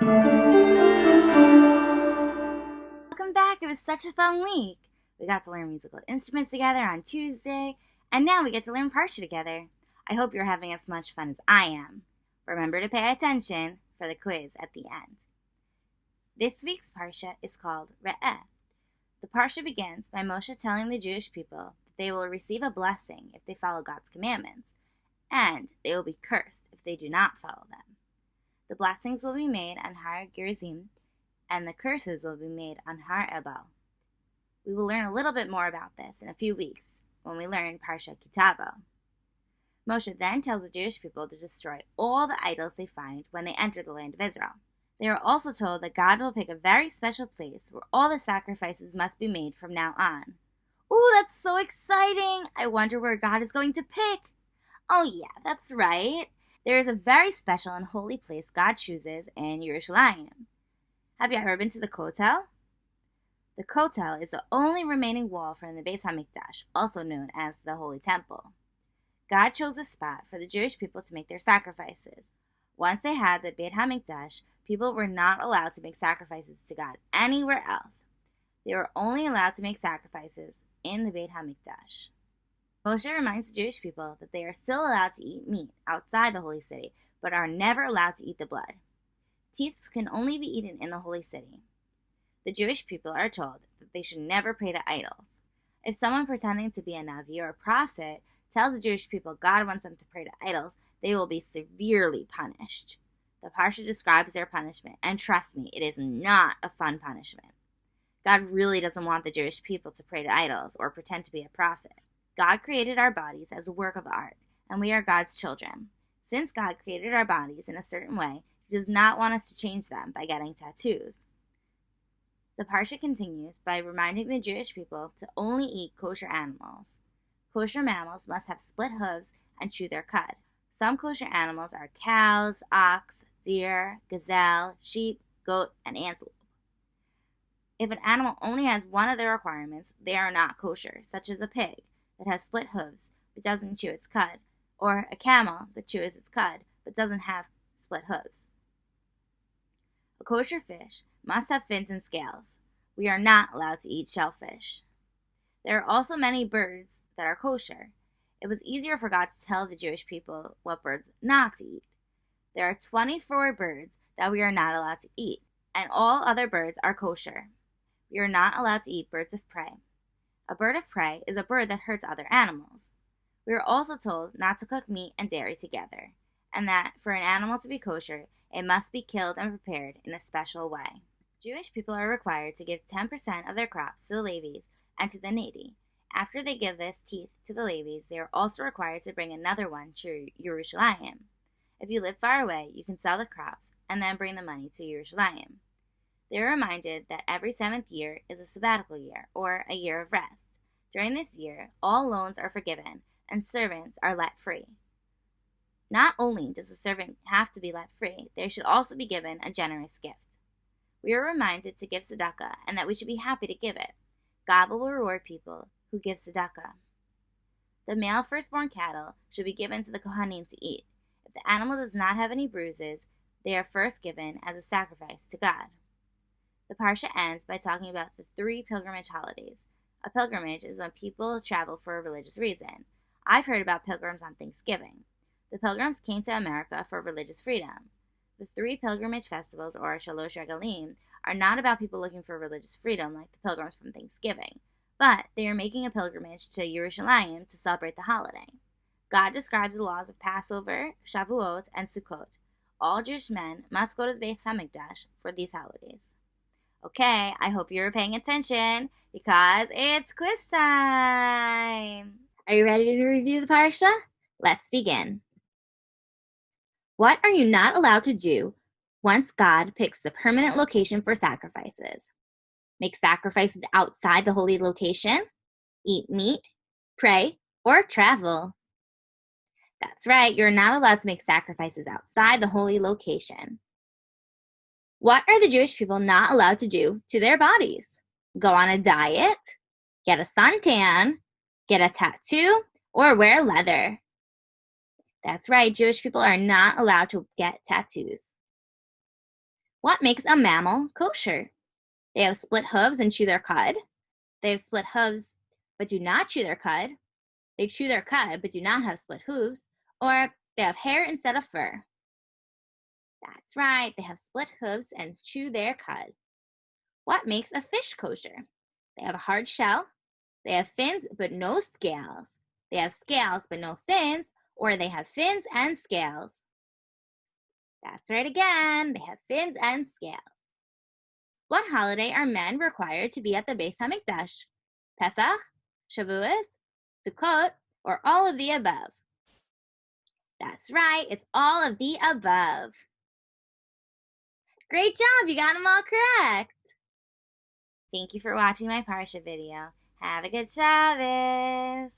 Welcome back. It was such a fun week. We got to learn musical instruments together on Tuesday, and now we get to learn Parsha together. I hope you're having as much fun as I am. Remember to pay attention for the quiz at the end. This week's Parsha is called Re'eh. The Parsha begins by Moshe telling the Jewish people that they will receive a blessing if they follow God's commandments, and they will be cursed if they do not follow them. The blessings will be made on Har Gerizim, and the curses will be made on Har Ebal. We will learn a little bit more about this in a few weeks when we learn Parsha Kitavo. Moshe then tells the Jewish people to destroy all the idols they find when they enter the land of Israel. They are also told that God will pick a very special place where all the sacrifices must be made from now on. Ooh, that's so exciting! I wonder where God is going to pick. Oh yeah, that's right. There is a very special and holy place God chooses in Yerushalayim. Have you ever been to the Kotel? The Kotel is the only remaining wall from the Beis HaMikdash, also known as the Holy Temple. God chose a spot for the Jewish people to make their sacrifices. Once they had the Beit HaMikdash, people were not allowed to make sacrifices to God anywhere else. They were only allowed to make sacrifices in the Beit HaMikdash. Moshe reminds the Jewish people that they are still allowed to eat meat outside the holy city, but are never allowed to eat the blood. Teats can only be eaten in the holy city. The Jewish people are told that they should never pray to idols. If someone pretending to be a Navi or a prophet tells the Jewish people God wants them to pray to idols, they will be severely punished. The Parsha describes their punishment, and trust me, it is not a fun punishment. God really doesn't want the Jewish people to pray to idols or pretend to be a prophet. God created our bodies as a work of art, and we are God's children. Since God created our bodies in a certain way, He does not want us to change them by getting tattoos. The Parsha continues by reminding the Jewish people to only eat kosher animals. Kosher mammals must have split hooves and chew their cud. Some kosher animals are cows, ox, deer, gazelle, sheep, goat, and antelope. If an animal only has one of the requirements, they are not kosher, such as a pig that has split hooves but doesn't chew its cud, or a camel that chews its cud but doesn't have split hooves. A kosher fish must have fins and scales. We are not allowed to eat shellfish. There are also many birds that are kosher. It was easier for God to tell the Jewish people what birds not to eat. There are 24 birds that we are not allowed to eat, and all other birds are kosher. We are not allowed to eat birds of prey. A bird of prey is a bird that hurts other animals. We are also told not to cook meat and dairy together, and that for an animal to be kosher, it must be killed and prepared in a special way. Jewish people are required to give 10% of their crops to the Levites and to the needy. After they give this teeth to the Levites, they are also required to bring another one to Yerushalayim. If you live far away, you can sell the crops and then bring the money to Yerushalayim. They are reminded that every 7th year is a sabbatical year, or a year of rest. During this year, all loans are forgiven, and servants are let free. Not only does a servant have to be let free, they should also be given a generous gift. We are reminded to give tzedakah, and that we should be happy to give it. God will reward people who give tzedakah. The male firstborn cattle should be given to the Kohanim to eat. If the animal does not have any bruises, they are first given as a sacrifice to God. The Parsha ends by talking about the 3 pilgrimage holidays. A pilgrimage is when people travel for a religious reason. I've heard about pilgrims on Thanksgiving. The pilgrims came to America for religious freedom. The 3 pilgrimage festivals, or Shalosh Regalim, are not about people looking for religious freedom like the pilgrims from Thanksgiving, but they are making a pilgrimage to Yerushalayim to celebrate the holiday. God describes the laws of Passover, Shavuot, and Sukkot. All Jewish men must go to the Beis HaMikdash for these holidays. Okay, I hope you're paying attention because it's quiz time! Are you ready to review the Parsha? Let's begin. What are you not allowed to do once God picks the permanent location for sacrifices? Make sacrifices outside the holy location, eat meat, pray, or travel. That's right, you're not allowed to make sacrifices outside the holy location. What are the Jewish people not allowed to do to their bodies? Go on a diet, get a suntan, get a tattoo, or wear leather. That's right, Jewish people are not allowed to get tattoos. What makes a mammal kosher? They have split hooves and chew their cud. They have split hooves but do not chew their cud. They chew their cud but do not have split hooves. Or they have hair instead of fur. That's right, they have split hooves and chew their cud. What makes a fish kosher? They have a hard shell. They have fins but no scales. They have scales but no fins, or they have fins and scales. That's right again, they have fins and scales. What holiday are men required to be at the Beis HaMikdash? Pesach, Shavuos, Sukkot, or all of the above? That's right, it's all of the above. Great job, you got them all correct. Thank you for watching my Parsha video. Have a good Shabbos.